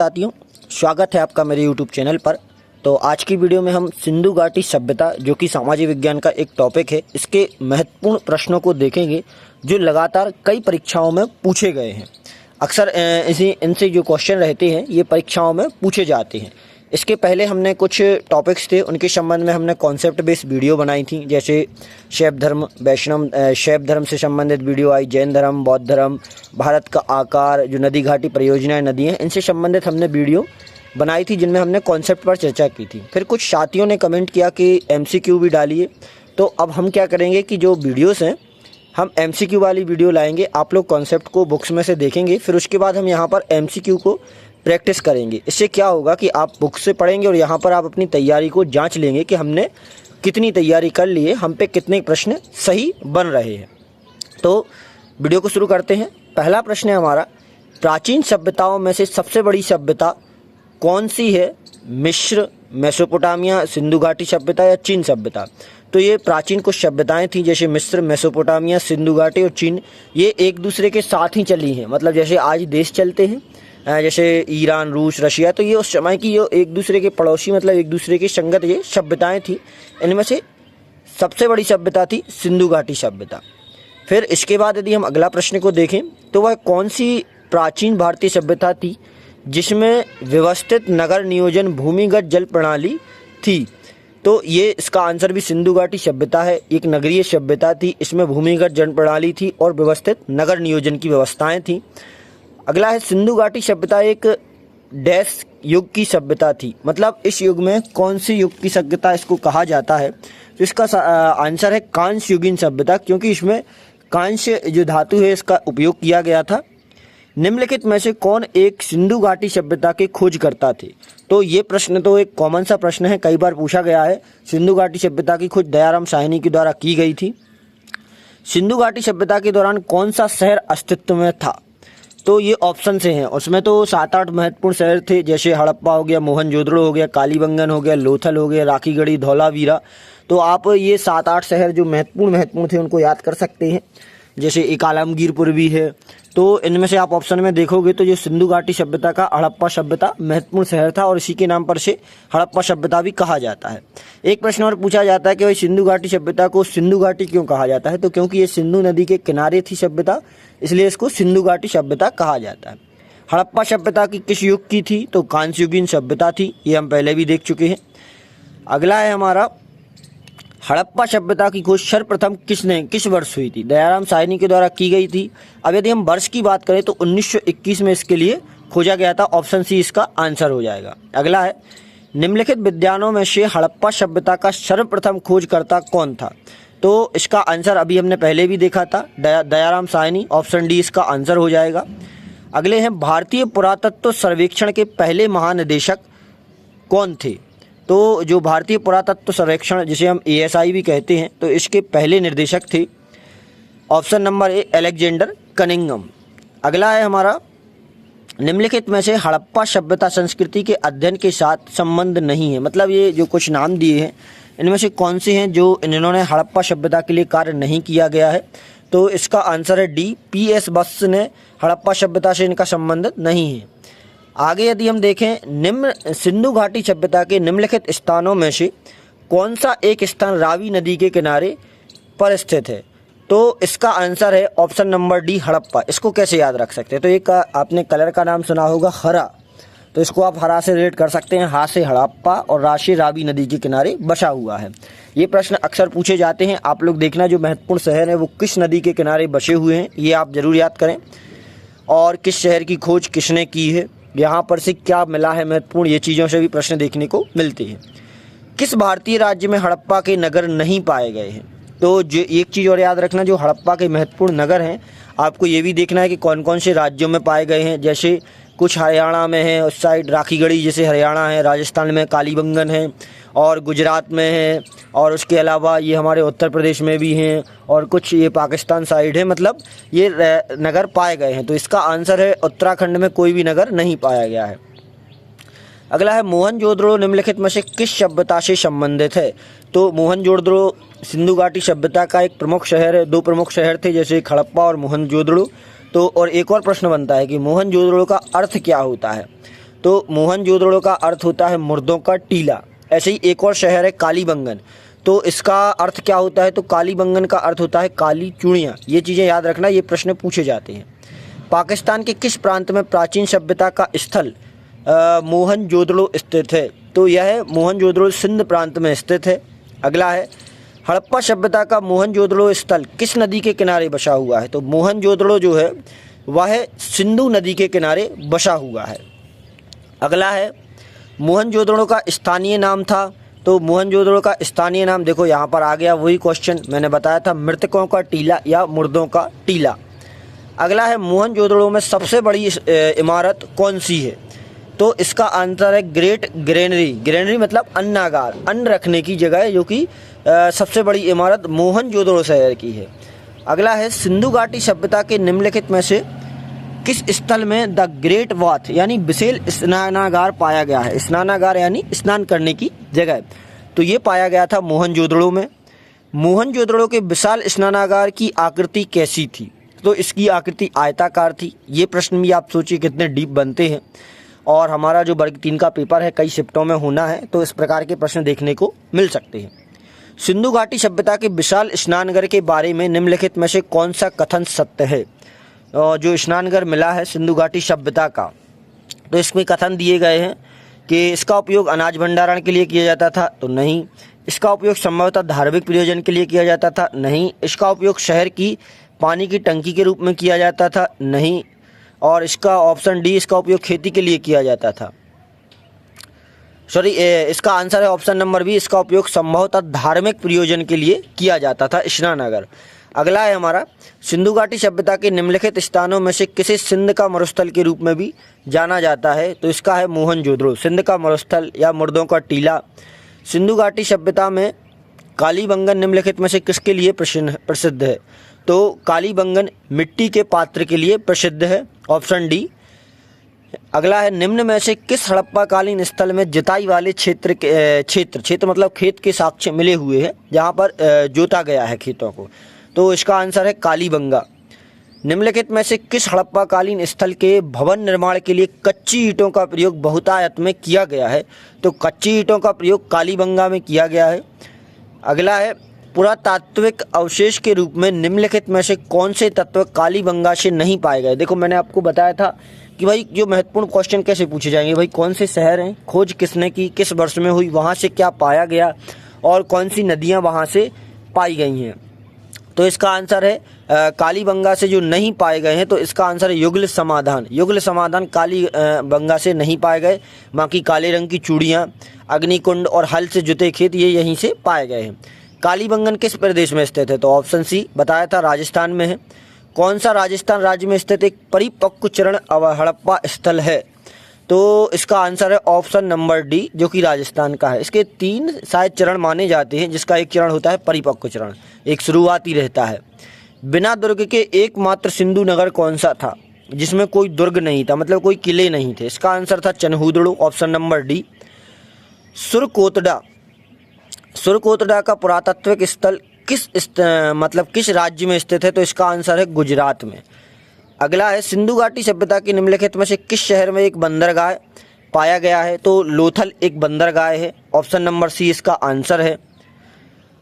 साथियों, स्वागत है आपका मेरे YouTube चैनल पर। तो आज की वीडियो में हम सिंधु घाटी सभ्यता जो कि सामाजिक विज्ञान का एक टॉपिक है, इसके महत्वपूर्ण प्रश्नों को देखेंगे जो लगातार कई परीक्षाओं में पूछे गए हैं। अक्सर इनसे जो क्वेश्चन रहते हैं ये परीक्षाओं में पूछे जाते हैं। इसके पहले हमने कुछ टॉपिक्स थे, उनके संबंध में हमने कॉन्सेप्ट बेस्ड वीडियो बनाई थी, जैसे शैव धर्म, वैष्णव शैव धर्म से संबंधित वीडियो आई, जैन धर्म, बौद्ध धर्म, भारत का आकार, जो नदी घाटी परियोजनाएं, नदियाँ, इनसे संबंधित हमने वीडियो बनाई थी जिनमें हमने कॉन्सेप्ट पर चर्चा की थी। फिर कुछ साथियों ने कमेंट किया कि MCQ भी डालिए, तो अब हम क्या करेंगे कि जो वीडियोस हैं हम MCQ वाली वीडियो लाएंगे। आप लोग कॉन्सेप्ट को बुक्स में से देखेंगे, फिर उसके बाद हम यहाँ पर MCQ को प्रैक्टिस करेंगे। इससे क्या होगा कि आप बुक से पढ़ेंगे और यहाँ पर आप अपनी तैयारी को जांच लेंगे कि हमने कितनी तैयारी कर ली है, हम पे कितने प्रश्न सही बन रहे हैं। तो वीडियो को शुरू करते हैं। पहला प्रश्न है हमारा, प्राचीन सभ्यताओं में से सबसे बड़ी सभ्यता कौन सी है? मिस्र, मेसोपोटामिया, सिंधु घाटी सभ्यता या चीन सभ्यता? तो ये प्राचीन कुछ सभ्यताएं थी, जैसे मिस्र, मेसोपोटामिया, सिंधु घाटी और चीन, ये एक दूसरे के साथ ही चली हैं। मतलब जैसे आज देश चलते हैं, जैसे ईरान, रूस, रशिया, तो ये उस समय की जो एक दूसरे के पड़ोसी, मतलब एक दूसरे की संगत ये सभ्यताएं थी। इनमें से सबसे बड़ी सभ्यता थी सिंधु घाटी सभ्यता। फिर इसके बाद यदि हम अगला प्रश्न को देखें तो वह कौन सी प्राचीन भारतीय सभ्यता थी जिसमें व्यवस्थित नगर नियोजन भूमिगत जल प्रणाली थी? तो ये इसका आंसर भी सिंधु घाटी सभ्यता है। एक नगरीय सभ्यता थी, इसमें भूमिगत जल प्रणाली थी और व्यवस्थित नगर नियोजन की व्यवस्थाएं थी। अगला है, सिंधु घाटी सभ्यता एक डैश युग की सभ्यता थी, मतलब इस युग में कौन सी युग की सभ्यता इसको कहा जाता है? तो इसका आंसर है कांस्य युगीन सभ्यता, क्योंकि इसमें कांस्य जो धातु है इसका उपयोग किया गया था। निम्नलिखित में से कौन एक सिंधु घाटी सभ्यता के खोजकर्ता थे? तो ये प्रश्न तो एक कॉमन सा प्रश्न है, कई बार पूछा गया है। सिंधु घाटी सभ्यता की खोज दयाराम साहनी के द्वारा की गई थी। सिंधु घाटी सभ्यता के दौरान कौन सा शहर अस्तित्व में था? तो ये ऑप्शन से हैं, उसमें तो 7-8 महत्वपूर्ण शहर थे, जैसे हड़प्पा हो गया, मोहनजोदड़ो हो गया, कालीबंगन हो गया, लोथल हो गया, राखीगढ़ी, धौलावीरा। तो आप ये 7-8 शहर जो महत्वपूर्ण थे उनको याद कर सकते हैं, जैसे एक आलमगीरपुर भी है। तो इनमें से आप ऑप्शन में देखोगे तो जो सिंधु घाटी सभ्यता का हड़प्पा सभ्यता महत्वपूर्ण शहर था और इसी के नाम पर से हड़प्पा सभ्यता भी कहा जाता है। एक प्रश्न और पूछा जाता है कि भाई सिंधु घाटी सभ्यता को सिंधु घाटी क्यों कहा जाता है? तो क्योंकि ये सिंधु नदी के किनारे थी सभ्यता, इसलिए इसको सिंधु घाटी सभ्यता कहा जाता है। हड़प्पा सभ्यता की किस युग की थी? तो कांस्य युगीन सभ्यता थी, ये हम पहले भी देख चुके हैं। अगला है हमारा, हड़प्पा सभ्यता की खोज सर्वप्रथम किस वर्ष हुई थी? दयाराम साहनी के द्वारा की गई थी। अब यदि हम वर्ष की बात करें तो 1921 में इसके लिए खोजा गया था। ऑप्शन सी इसका आंसर हो जाएगा। अगला है, निम्नलिखित विद्वानों में से हड़प्पा सभ्यता का सर्वप्रथम खोजकर्ता कौन था? तो इसका आंसर अभी हमने पहले भी देखा था, दयाराम साहनी। ऑप्शन डी इसका आंसर हो जाएगा। अगले हैं, भारतीय पुरातत्व सर्वेक्षण के पहले महानिदेशक कौन थे? तो जो भारतीय पुरातत्व सर्वेक्षण, जिसे हम ASI भी कहते हैं, तो इसके पहले निर्देशक थे option number A Alexander Cunningham. अगला है हमारा, निम्नलिखित में से हड़प्पा सभ्यता संस्कृति के अध्ययन के साथ संबंध नहीं है। मतलब ये जो कुछ नाम दिए हैं इनमें से कौन से हैं जो इन्होंने हड़प्पा सभ्यता के लिए कार्य नहीं किया गया है? तो इसका आंसर है डी, PS बस ने हड़प्पा सभ्यता से इनका संबंध नहीं है। आगे यदि हम देखें, निम्न सिंधु घाटी सभ्यता के निम्नलिखित स्थानों में से कौन सा एक स्थान रावी नदी के किनारे पर स्थित है? तो इसका आंसर है ऑप्शन नंबर डी, हड़प्पा। इसको कैसे याद रख सकते हैं? तो एक आपने कलर का नाम सुना होगा, हरा, तो इसको आप हरा से रिलेट कर सकते हैं। हा से हड़प्पा और रा से रावी नदी के किनारे बसा हुआ है। ये प्रश्न अक्सर पूछे जाते हैं। आप लोग देखना जो महत्वपूर्ण शहर है वो किस नदी के किनारे बसे हुए हैं, ये आप जरूर याद करें। और किस शहर की खोज किसने की है, यहाँ पर से क्या मिला है महत्वपूर्ण, ये चीज़ों से भी प्रश्न देखने को मिलते हैं। किस भारतीय राज्य में हड़प्पा के नगर नहीं पाए गए हैं? तो जो एक चीज़ और याद रखना, जो हड़प्पा के महत्वपूर्ण नगर हैं आपको ये भी देखना है कि कौन कौन से राज्यों में पाए गए हैं। जैसे कुछ हरियाणा में है, उस साइड राखीगढ़ी जैसे हरियाणा है, राजस्थान में कालीबंगन है और गुजरात में है, और उसके अलावा ये हमारे उत्तर प्रदेश में भी हैं और कुछ ये पाकिस्तान साइड है। मतलब ये नगर पाए गए हैं। तो इसका आंसर है उत्तराखंड में कोई भी नगर नहीं पाया गया है। अगला है, मोहनजोदड़ो निम्नलिखित में से किस सभ्यता से संबंधित है? तो मोहनजोदड़ो सिंधु घाटी सभ्यता का एक प्रमुख शहर है। 2 प्रमुख शहर थे, जैसे हड़प्पा और मोहनजोदड़ो। तो और एक और प्रश्न बनता है कि मोहनजोदड़ो का अर्थ क्या होता है? तो मोहनजोदड़ो का अर्थ होता है मुर्दों का टीला। ऐसे ही एक और शहर है कालीबंगन, तो इसका अर्थ क्या होता है? तो कालीबंगन का अर्थ होता है काली चूड़ियाँ। ये चीज़ें याद रखना, ये प्रश्न पूछे जाते हैं। पाकिस्तान के किस प्रांत में प्राचीन सभ्यता का स्थल मोहनजोदड़ो स्थित है? तो यह मोहनजोदड़ो सिंध प्रांत में स्थित है। अगला है, हड़प्पा सभ्यता का मोहनजोदड़ो स्थल किस नदी के किनारे बसा हुआ है? तो मोहनजोदड़ो जो है वह सिंधु नदी के किनारे बसा हुआ है। अगला है, मोहनजोदड़ो का स्थानीय नाम था। तो मोहनजोदड़ो का स्थानीय नाम देखो यहाँ पर आ गया, वही क्वेश्चन मैंने बताया था, मृतकों का टीला या मुर्दों का टीला। अगला है, मोहनजोदड़ो में सबसे बड़ी इमारत कौन सी है? तो इसका आंसर है ग्रेट ग्रेनरी। ग्रेनरी मतलब अन्नागार, अन्न रखने की जगह है, जो कि सबसे बड़ी इमारत मोहनजोदड़ो शहर की है। अगला है, सिंधु घाटी सभ्यता के निम्नलिखित में से किस स्थल में द ग्रेट बाथ यानी विशेष स्नानागार पाया गया है? स्नानागार यानी स्नान करने की जगह, तो ये पाया गया था मोहनजोदड़ो में। मोहनजोदड़ो के विशाल स्नानागार की आकृति कैसी थी? तो इसकी आकृति आयताकार थी। ये प्रश्न भी आप सोचिए कितने डीप बनते हैं, और हमारा जो वर्ग 3 का पेपर है कई शिफ्टों में होना है, तो इस प्रकार के प्रश्न देखने को मिल सकते हैं। सिंधु घाटी सभ्यता के विशाल स्नानघर के बारे में निम्नलिखित में से कौन सा कथन सत्य है? जो स्नानघर मिला है सिंधु घाटी सभ्यता का, तो इसमें कथन दिए गए हैं कि इसका उपयोग अनाज भंडारण के लिए किया जाता था, तो नहीं। इसका उपयोग संभवतः धार्मिक प्रयोजन के लिए किया जाता था, नहीं। इसका उपयोग शहर की पानी की टंकी के रूप में किया जाता था, नहीं। और इसका ऑप्शन डी, इसका उपयोग खेती के लिए किया जाता था। सॉरी, इसका आंसर है ऑप्शन नंबर बी, इसका उपयोग संभवतः धार्मिक प्रयोजन के लिए किया जाता था, स्नानघर। अगला है हमारा, सिंधु घाटी सभ्यता के निम्नलिखित स्थानों में से किसे सिंध का मरुस्थल के रूप में भी जाना जाता है? तो इसका है मोहनजोदड़ो, सिंध का मरुस्थल या मुर्दों का टीला। सिंधु घाटी सभ्यता में कालीबंगन निम्नलिखित में से किसके लिए प्रसिद्ध है? तो कालीबंगन मिट्टी के पात्र के लिए प्रसिद्ध है, ऑप्शन डी। अगला है, निम्न में से किस हड़प्पाकालीन स्थल में जुताई वाले क्षेत्र मतलब खेत के साक्ष्य मिले हुए हैं, जहाँ पर जोता गया है खेतों को? तो इसका आंसर है कालीबंगा। निम्नलिखित में से किस हड़प्पाकालीन स्थल के भवन निर्माण के लिए कच्ची ईंटों का प्रयोग बहुतायत में किया गया है? तो कच्ची ईंटों का प्रयोग कालीबंगा में किया गया है। अगला है, पुरातात्विक अवशेष के रूप में निम्नलिखित में से कौन से तत्व कालीबंगा से नहीं पाए गए? देखो मैंने आपको बताया था कि भाई जो महत्वपूर्ण क्वेश्चन कैसे पूछे जाएंगे, भाई कौन से शहर हैं, खोज किसने की, किस वर्ष में हुई, वहाँ से क्या पाया गया, और कौन सी नदियाँ वहाँ से पाई गई हैं। तो इसका आंसर है कालीबंगा से जो नहीं पाए गए हैं, तो इसका आंसर है युगल समाधान। युगल समाधान कालीबंगा से नहीं पाए गए, बाकी काले रंग की चूड़ियाँ, अग्निकुंड और हल से जुते खेत ये यहीं से पाए गए हैं। कालीबंगन किस प्रदेश में स्थित है? तो ऑप्शन सी बताया था, राजस्थान में है। कौन सा राजस्थान राज्य में स्थित एक परिपक्व चरण हड़प्पा स्थल है? तो इसका आंसर है ऑप्शन नंबर डी, जो कि राजस्थान का है। इसके 3 शायद चरण माने जाते हैं, जिसका एक चरण होता है परिपक्व चरण, एक शुरुआती रहता है। बिना दुर्ग के एकमात्र सिंधु नगर कौन सा था जिसमें कोई दुर्ग नहीं था, मतलब कोई किले नहीं थे? इसका आंसर था चनहूदड़ो, ऑप्शन नंबर डी। सुरकोटड़ा का पुरातात्विक स्थल किस राज्य में स्थित है? तो इसका आंसर है गुजरात में। अगला है, सिंधु घाटी सभ्यता के निम्नलिखित में से किस शहर में एक बंदरगाह पाया गया है? तो लोथल एक बंदरगाह है, ऑप्शन नंबर सी इसका आंसर है।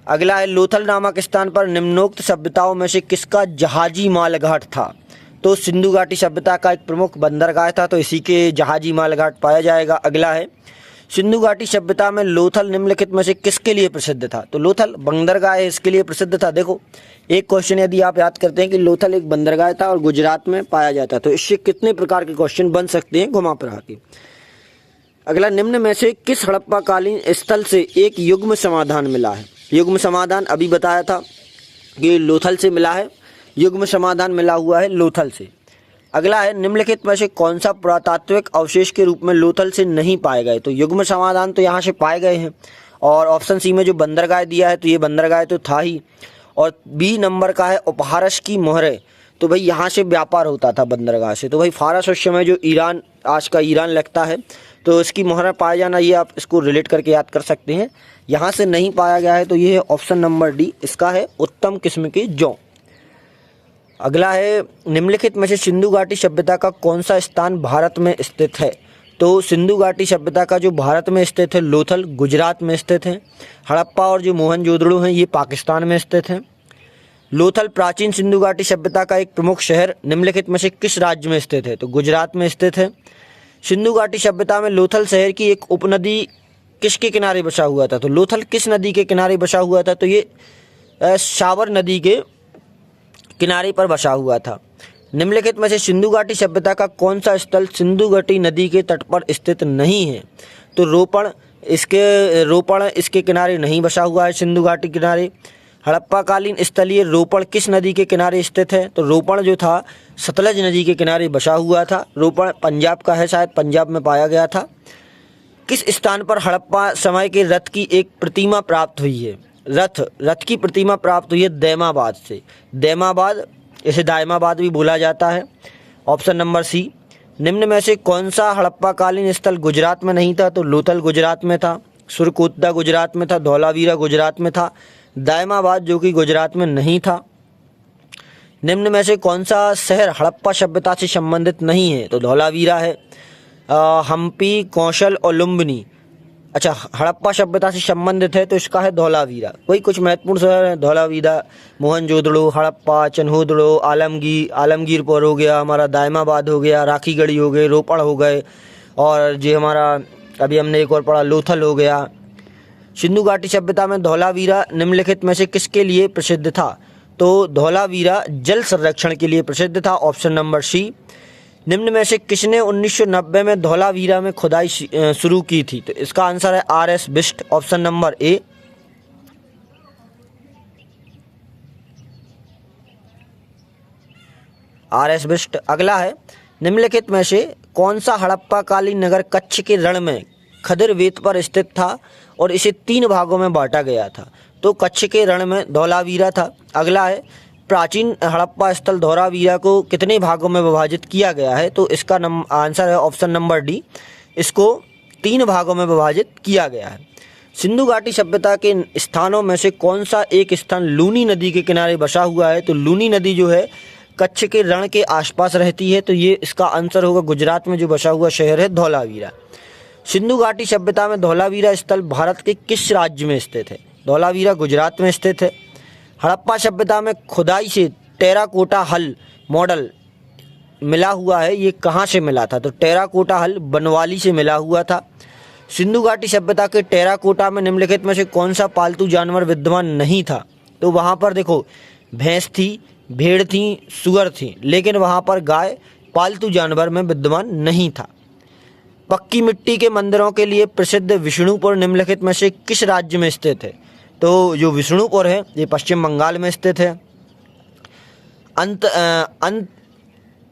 अगला है, लोथल नामक स्थान पर निम्नोक्त सभ्यताओं में से किसका जहाजी मालघाट था? तो सिंधु घाटी सभ्यता का एक प्रमुख बंदरगाह था, तो इसी के जहाजी मालघाट पाया जाएगा। अगला है, सिंधु घाटी सभ्यता में लोथल निम्नलिखित में से किसके लिए प्रसिद्ध था? तो लोथल बंदरगाह है, इसके लिए प्रसिद्ध था। देखो एक क्वेश्चन यदि आप याद करते हैं कि लोथल एक बंदरगाह था और गुजरात में पाया जाता, तो इससे कितने प्रकार के क्वेश्चन बन सकते हैं घुमा फिरा के। अगला, निम्न में से किस हड़प्पाकालीन स्थल से एक युग्म समाधान मिला है? युग्म समाधान अभी बताया था कि लोथल से मिला है, युग्म समाधान मिला हुआ है लोथल से। अगला है, निम्नलिखित में से कौन सा पुरातात्विक अवशेष के रूप में लोथल से नहीं पाए गए? तो युग्म समाधान तो यहाँ से पाए गए हैं, और ऑप्शन सी में जो बंदरगाह दिया है तो ये बंदरगाह तो था ही। और बी नंबर का है उपहारस की मोहरें, तो भाई यहाँ से व्यापार होता था बंदरगाह से। तो भाई फारस उस समय जो ईरान, आज का ईरान लगता है, तो इसकी मोहरें पाए जाना, ये आप इसको रिलेट करके याद कर सकते हैं। यहाँ से नहीं पाया गया है, तो ये है ऑप्शन नंबर डी, इसका है उत्तम किस्म के जौ। अगला है, निम्नलिखित में से सिंधु घाटी सभ्यता का कौन सा स्थान भारत में स्थित है? तो सिंधु घाटी सभ्यता का जो भारत में स्थित है लोथल गुजरात में स्थित है। हड़प्पा और जो मोहनजोदड़ो हैं ये पाकिस्तान में स्थित हैं। लोथल प्राचीन सिंधु घाटी सभ्यता का एक प्रमुख शहर निम्नलिखित में से किस राज्य में स्थित है? तो गुजरात में स्थित है। सिंधु घाटी सभ्यता में लोथल शहर की एक उपनदी किसके किनारे बसा हुआ था? तो लोथल किस नदी के किनारे बसा हुआ था? तो ये सावर नदी के किनारे पर बसा हुआ था। निम्नलिखित में से सिंधु घाटी सभ्यता का कौन सा स्थल सिंधु घाटी नदी के तट पर स्थित नहीं है? तो रोपण इसके किनारे नहीं बसा हुआ है सिंधु घाटी किनारे। हड़प्पाकालीन स्थलीय रोपण किस नदी के किनारे स्थित है? तो रोपण जो था सतलज नदी के किनारे बसा हुआ था। रोपण पंजाब का है, शायद पंजाब में पाया गया था। किस स्थान पर हड़प्पा समय के रथ की एक प्रतिमा प्राप्त हुई है? रथ की प्रतिमा प्राप्त हुई है दैमाबाद से। दैमाबाद, इसे दायमाबाद भी बोला जाता है। Option number C. निम्न में से कौन सा हड़प्पाकालीन स्थल गुजरात में नहीं था? तो लोथल गुजरात में था, सुरकोतला गुजरात में था, धौलावीरा गुजरात में था, दायमाबाद जो कि गुजरात में नहीं था। निम्न में से कौन सा शहर हड़प्पा सभ्यता से संबंधित नहीं है? तो धौलावीरा है। हम्पी, कौशल और लुम्बिनी, अच्छा हड़प्पा सभ्यता से संबंधित है तो इसका है धौलावीरा। वही कुछ महत्वपूर्ण शहर हैं धौलावीरा, मोहनजोदड़ो, हड़प्पा, चन्होदड़ो, आलमगीरपुर हो गया, हमारा दायमाबाद हो गया, राखीगढ़ी हो गए, रोपड़ हो गए, और जो हमारा अभी हमने एक और पढ़ा लोथल हो गया। सिंधु घाटी सभ्यता में धौलावीरा निम्नलिखित में से किसके लिए प्रसिद्ध था? तो धौलावीरा जल संरक्षण के लिए प्रसिद्ध था। Option number C. निम्न में से किसने 1990 में धौलावीरा में खुदाई शुरू की थी? तो इसका आंसर है RS. Bisht. Option number A. RS. Bisht. अगला है, निम्नलिखित में से कौन सा हड़प्पा कालीन नगर कच्छ के रण में खदिर वेत पर स्थित था और इसे 3 भागों में बांटा गया था? तो कच्छ के रण में धौलावीरा था। अगला है, प्राचीन हड़प्पा स्थल धौलावीरा को कितने भागों में विभाजित किया गया है? तो इसका आंसर है ऑप्शन नंबर डी, इसको 3 भागों में विभाजित किया गया है। सिंधु घाटी सभ्यता के स्थानों में से कौन सा एक स्थान लूनी नदी के किनारे बसा हुआ है? तो लूनी नदी जो है कच्छ के रण के आसपास रहती है, तो ये इसका आंसर होगा गुजरात में जो बसा हुआ शहर है धौलावीरा। सिंधु घाटी सभ्यता में धौलावीरा स्थल भारत के किस राज्य में स्थित है? धौलावीरा गुजरात में स्थित है। हड़प्पा सभ्यता में खुदाई से टेराकोटा हल मॉडल मिला हुआ है, ये कहाँ से मिला था? तो टेराकोटा हल बनवाली से मिला हुआ था। सिंधु घाटी सभ्यता के टेराकोटा में निम्नलिखित में से कौन सा पालतू जानवर विद्यमान नहीं था? तो वहाँ पर देखो भैंस थी, भेड़ थी, सुअर थी, लेकिन वहाँ पर गाय पालतू जानवर में विद्यमान नहीं था। पक्की मिट्टी के मंदिरों के लिए प्रसिद्ध विष्णुपुर निम्नलिखित में से किस राज्य में स्थित है? तो जो विष्णुपुर है ये पश्चिम बंगाल में स्थित है।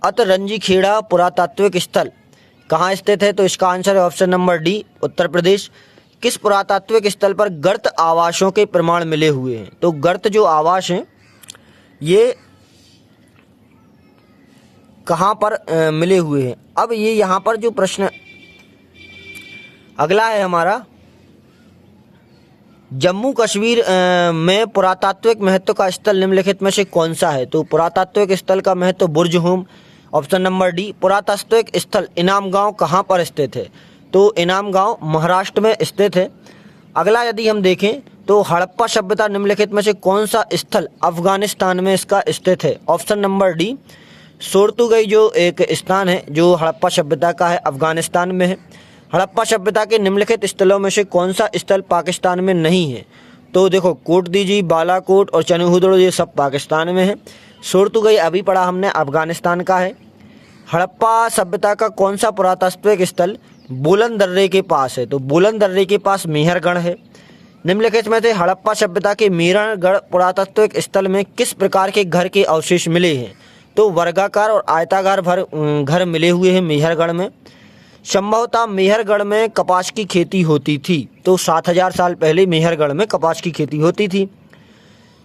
अतरंजी खेड़ा पुरातात्विक स्थल कहाँ स्थित है? तो इसका आंसर है option number D, Uttar Pradesh. किस पुरातात्विक स्थल पर गर्त आवासों के प्रमाण मिले हुए हैं? तो गर्त जो आवास हैं ये कहाँ पर मिले हुए हैं? अब ये यहाँ पर जो प्रश्न अगला है हमारा, जम्मू कश्मीर में पुरातात्विक महत्व का स्थल निम्नलिखित में से कौन सा है? तो पुरातात्विक स्थल का महत्व बुर्ज होम। Option number D. पुरातात्विक स्थल इनाम गांव कहाँ पर स्थित है? तो इनाम गांव महाराष्ट्र में स्थित है। अगला यदि हम देखें तो हड़प्पा सभ्यता निम्नलिखित में से कौन सा स्थल अफगानिस्तान में इसका स्थित है? Option number D. सोर्तुगई जो एक स्थान है जो हड़प्पा सभ्यता का है, अफगानिस्तान में है। हड़प्पा सभ्यता के निम्नलिखित स्थलों में से कौन सा स्थल पाकिस्तान में नहीं है? तो देखो कोटदीजी, बालाकोट और चन्होदड़ो ये सब पाकिस्तान में है। सोर्तुगई अभी पढ़ा हमने, अफगानिस्तान का है। हड़प्पा सभ्यता का कौन सा पुरातात्विक स्थल बोलन दर्रे के पास है? तो बोलन दर्रे के पास मेहरगढ़ है। निम्नलिखित में से हड़प्पा सभ्यता के मेहरगढ़ पुरातात्विक स्थल में किस प्रकार के घर के अवशेष मिले हैं? तो वर्गाकार और आयताकार घर मिले हुए हैं मेहरगढ़ में। संभवतः मेहरगढ़ में कपास की खेती होती थी, तो 7000 साल पहले मेहरगढ़ में कपास की खेती होती थी।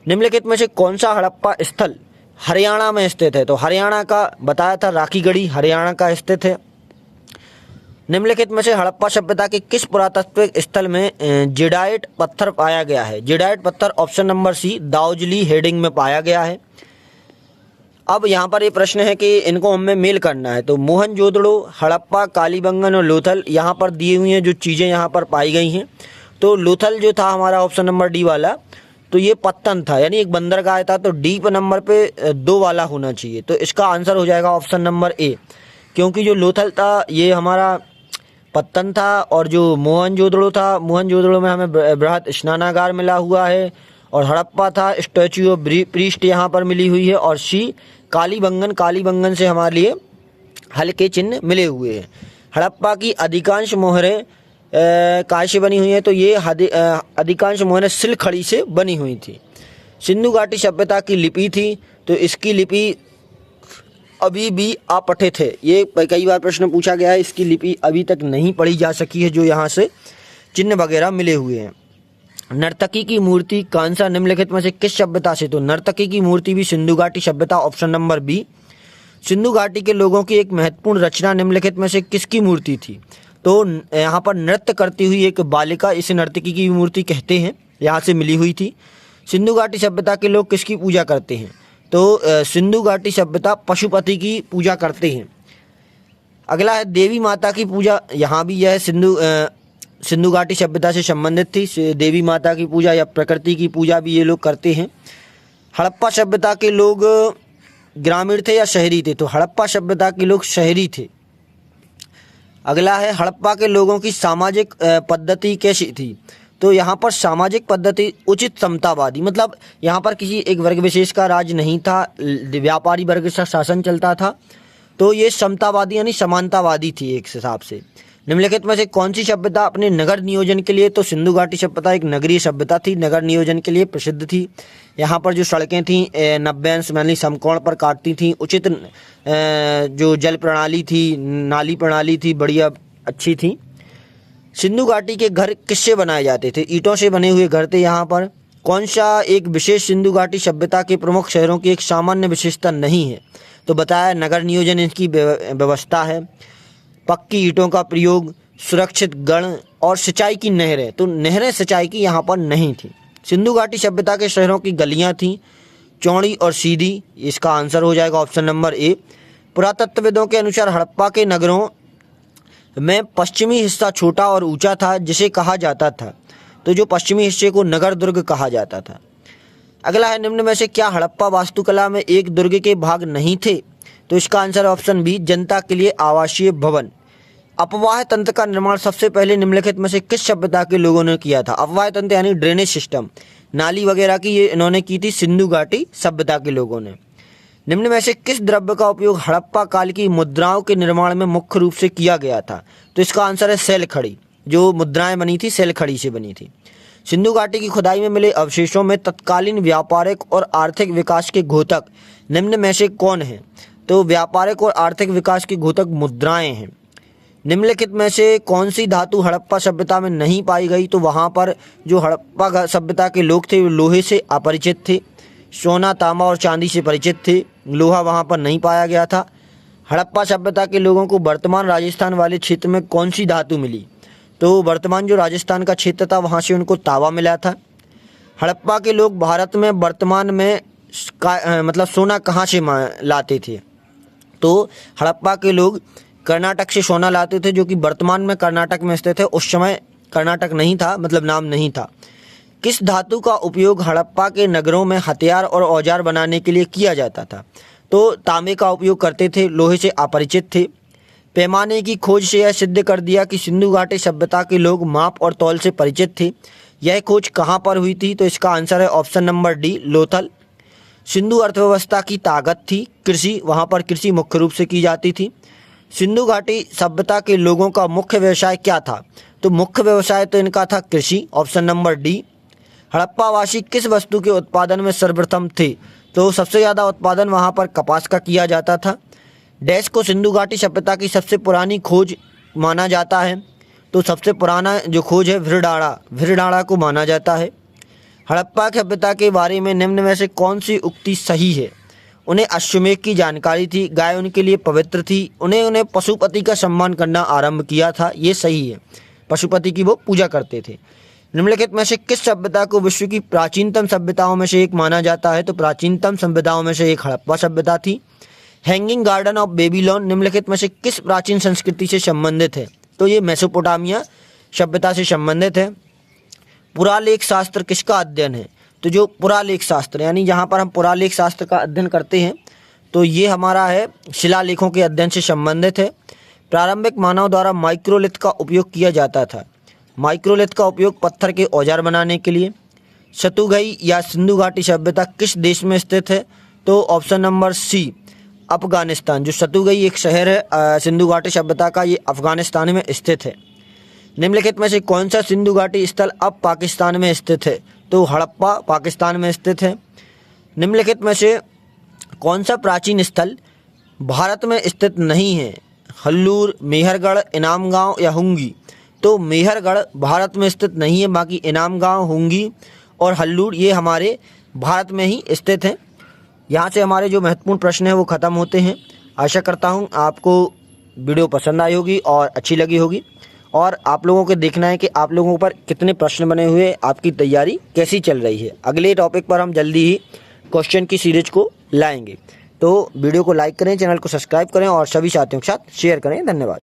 निम्नलिखित में से कौन सा हड़प्पा स्थल हरियाणा में स्थित है? तो हरियाणा का बताया था, राखीगढ़ी हरियाणा का स्थित है। निम्नलिखित में से हड़प्पा सभ्यता के किस पुरातात्विक स्थल में जेडाइट पत्थर पाया गया है? जेडाइट पत्थर ऑप्शन नंबर सी, दाउजली हेडिंग में पाया गया है। अब यहाँ पर ये प्रश्न है कि इनको हमें मेल करना है। तो मोहनजोदड़ो, हड़प्पा, कालीबंगन और लोथल यहाँ पर दिए हुए हैं जो चीज़ें यहाँ पर पाई गई हैं। तो लोथल जो था हमारा ऑप्शन नंबर डी वाला, तो ये पत्तन था यानी एक बंदरगाह था, तो डी पर नंबर पे 2 वाला होना चाहिए। तो इसका आंसर हो जाएगा ऑप्शन नंबर ए, क्योंकि जो लोथल था ये हमारा पत्तन था और जो मोहनजोदड़ो था, मोहनजोदड़ो में हमें बृहद स्नानागार मिला हुआ है, और हड़प्पा था स्टैच्यू ऑफ प्रीस्ट यहाँ पर मिली हुई है, और सी कालीबंगन, कालीबंगन से हमारे लिए हल्के चिन्ह मिले हुए हैं। हड़प्पा की अधिकांश मोहरें काय से बनी हुई हैं, तो ये अधिकांश मोहरें सिलखड़ी से बनी हुई थी। सिंधु घाटी सभ्यता की लिपि थी, तो इसकी लिपि अभी भी अपठित है। ये कई बार प्रश्न पूछा गया है, इसकी लिपि अभी तक नहीं पढ़ी जा सकी है, जो यहाँ से चिन्ह वगैरह मिले हुए हैं। नर्तकी की मूर्ति कौन सा निम्नलिखित में से किस सभ्यता से? तो नर्तकी की मूर्ति भी सिंधु घाटी सभ्यता, ऑप्शन नंबर बी। सिंधु घाटी के लोगों की एक महत्वपूर्ण रचना निम्नलिखित में से किसकी मूर्ति थी? तो यहाँ पर नृत्य करती हुई एक बालिका, इसे नर्तकी की मूर्ति कहते हैं, यहाँ से मिली हुई थी। सिंधु घाटी सभ्यता के लोग किसकी पूजा करते हैं? तो सिंधु घाटी सभ्यता पशुपति की पूजा करते हैं। अगला है देवी माता की पूजा, यहाँ भी यह सिंधु घाटी सभ्यता से संबंधित थी। देवी माता की पूजा या प्रकृति की पूजा भी ये लोग करते हैं। हड़प्पा सभ्यता के लोग ग्रामीण थे या शहरी थे? तो हड़प्पा सभ्यता के लोग शहरी थे। अगला है हड़प्पा के लोगों की सामाजिक पद्धति कैसी थी? तो यहाँ पर सामाजिक पद्धति उचित समतावादी, मतलब यहाँ पर किसी एक वर्ग विशेष का राज नहीं था, व्यापारी वर्ग का शासन चलता था, तो ये समतावादी यानी समानतावादी थी एक हिसाब से। निम्नलिखित में से कौन सी सभ्यता अपने नगर नियोजन के लिए? तो सिंधु घाटी सभ्यता एक नगरीय सभ्यता थी, नगर नियोजन के लिए प्रसिद्ध थी। यहाँ पर जो सड़कें थीं 90 अंश यानी समकोण पर काटती थीं, उचित जो जल प्रणाली थी, नाली प्रणाली थी, बढ़िया अच्छी थी। सिंधु घाटी के घर किससे बनाए जाते थे? ईंटों से बने हुए घर थे यहाँ पर। कौन सा एक विशेष सिंधु घाटी सभ्यता के प्रमुख शहरों की एक सामान्य विशेषता नहीं है? तो बताया नगर नियोजन इसकी व्यवस्था है, पक्की ईंटों का प्रयोग, सुरक्षित गढ़ और सिंचाई की नहरें। तो नहरें सिंचाई की यहाँ पर नहीं थी। सिंधु घाटी सभ्यता के शहरों की गलियाँ थीं चौड़ी और सीधी, इसका आंसर हो जाएगा ऑप्शन नंबर ए। पुरातत्वविदों के अनुसार हड़प्पा के नगरों में पश्चिमी हिस्सा छोटा और ऊंचा था, जिसे कहा जाता था, तो जो पश्चिमी हिस्से को नगर दुर्ग कहा जाता था। अगला है निम्न में से क्या हड़प्पा वास्तुकला में एक दुर्ग के भाग नहीं थे? तो इसका आंसर ऑप्शन बी, जनता के लिए आवासीय भवन। अपवाह तंत्र का निर्माण सबसे पहले निम्नलिखित में से किस सभ्यता के लोगों ने किया था? अपवाह तंत्र यानी ड्रेनेज सिस्टम, नाली वगैरह की, ये इन्होंने की थी सिंधु घाटी सभ्यता के लोगों ने। निम्न में से किस द्रव्य का उपयोग हड़प्पा काल की मुद्राओं के निर्माण में मुख्य रूप से किया गया था? तो इसका आंसर है सेल खड़ी। जो मुद्राएं बनी थी सेल खड़ी से बनी थी। सिंधु घाटी की खुदाई में मिले अवशेषों में तत्कालीन व्यापारिक और आर्थिक विकास के घोतक निम्न में से कौन है? तो व्यापारिक और आर्थिक विकास के घोतक मुद्राएं हैं। निम्नलिखित में से कौन सी धातु हड़प्पा सभ्यता में नहीं पाई गई? तो वहाँ पर जो हड़प्पा सभ्यता के लोग थे वो लोहे से अपरिचित थे, सोना, तांबा और चांदी से परिचित थे, लोहा वहाँ पर नहीं पाया गया था। हड़प्पा सभ्यता के लोगों को वर्तमान राजस्थान वाले क्षेत्र में कौन सी धातु मिली? तो वर्तमान जो राजस्थान का क्षेत्र था वहाँ से उनको तांबा मिला था। हड़प्पा के लोग भारत में वर्तमान में मतलब सोना कहाँ से लाते थे? तो हड़प्पा के लोग कर्नाटक से सोना लाते थे, जो कि वर्तमान में कर्नाटक में स्थित है। उस समय कर्नाटक नहीं था, मतलब नाम नहीं था। किस धातु का उपयोग हड़प्पा के नगरों में हथियार और औजार बनाने के लिए किया जाता था? तो तांबे का उपयोग करते थे, लोहे से अपरिचित थे। पैमाने की खोज से यह सिद्ध कर दिया कि सिंधु घाटी सभ्यता के लोग माप और तौल से परिचित थे। यह खोज कहाँ पर हुई थी? तो इसका आंसर है option number D, Lothal. Sindhu अर्थव्यवस्था की ताकत थी कृषि, वहाँ पर कृषि मुख्य रूप से की जाती थी। सिंधु घाटी सभ्यता के लोगों का मुख्य व्यवसाय क्या था? तो मुख्य व्यवसाय तो इनका था कृषि, ऑप्शन नंबर डी। हड़प्पावासी किस वस्तु के उत्पादन में सर्वप्रथम थे? तो सबसे ज़्यादा उत्पादन वहाँ पर कपास का किया जाता था। डैश को सिंधु घाटी सभ्यता की सबसे पुरानी खोज माना जाता है? तो सबसे पुराना जो खोज है भिरडाड़ा को माना जाता है। हड़प्पा सभ्यता के बारे में निम्न में से कौन सी उक्ति सही है? उन्हें अश्वमेध की जानकारी थी, गाय उनके लिए पवित्र थी, उन्हें पशुपति का सम्मान करना आरंभ किया था, ये सही है। पशुपति की वो पूजा करते थे। निम्नलिखित में से किस सभ्यता को विश्व की प्राचीनतम सभ्यताओं में से एक माना जाता है? तो प्राचीनतम सभ्यताओं में से एक हड़प्पा सभ्यता थी। हैंगिंग गार्डन ऑफ बेबीलोन निम्नलिखित में से किस प्राचीन संस्कृति से संबंधित है? तो ये मेसोपोटामिया सभ्यता से संबंधित है। पुरालेख शास्त्र किसका अध्ययन है? तो जो पुरालेख शास्त्र यानी जहाँ पर हम पुरालेख शास्त्र का अध्ययन करते हैं तो ये हमारा है शिलालेखों के अध्ययन से संबंधित है। प्रारंभिक मानव द्वारा माइक्रोलिथ का उपयोग किया जाता था। माइक्रोलिथ का उपयोग पत्थर के औजार बनाने के लिए। शतुघई या सिंधु घाटी सभ्यता किस देश में स्थित है? तो ऑप्शन नंबर सी अफगानिस्तान। जो शतुघई एक शहर है सिंधु घाटी सभ्यता का, ये अफगानिस्तान में स्थित है। निम्नलिखित में से कौन सा सिंधु घाटी स्थल अब पाकिस्तान में स्थित है? तो हड़प्पा पाकिस्तान में स्थित है। निम्नलिखित में से कौन सा प्राचीन स्थल भारत में स्थित नहीं है? हल्लूर, मेहरगढ़, इनाम गांव या हुंगी? तो मेहरगढ़ भारत में स्थित नहीं है, बाकी इनाम गांव, हुंगी और हल्लूर ये हमारे भारत में ही स्थित हैं। यहाँ से हमारे जो महत्वपूर्ण प्रश्न हैं वो ख़त्म होते हैं। आशा करता हूँ आपको वीडियो पसंद आई होगी और अच्छी लगी होगी, और आप लोगों को देखना है कि आप लोगों पर कितने प्रश्न बने हुए, आपकी तैयारी कैसी चल रही है। अगले टॉपिक पर हम जल्दी ही क्वेश्चन की सीरीज को लाएंगे। तो वीडियो को लाइक करें, चैनल को सब्सक्राइब करें और सभी साथियों के साथ शेयर करें। धन्यवाद।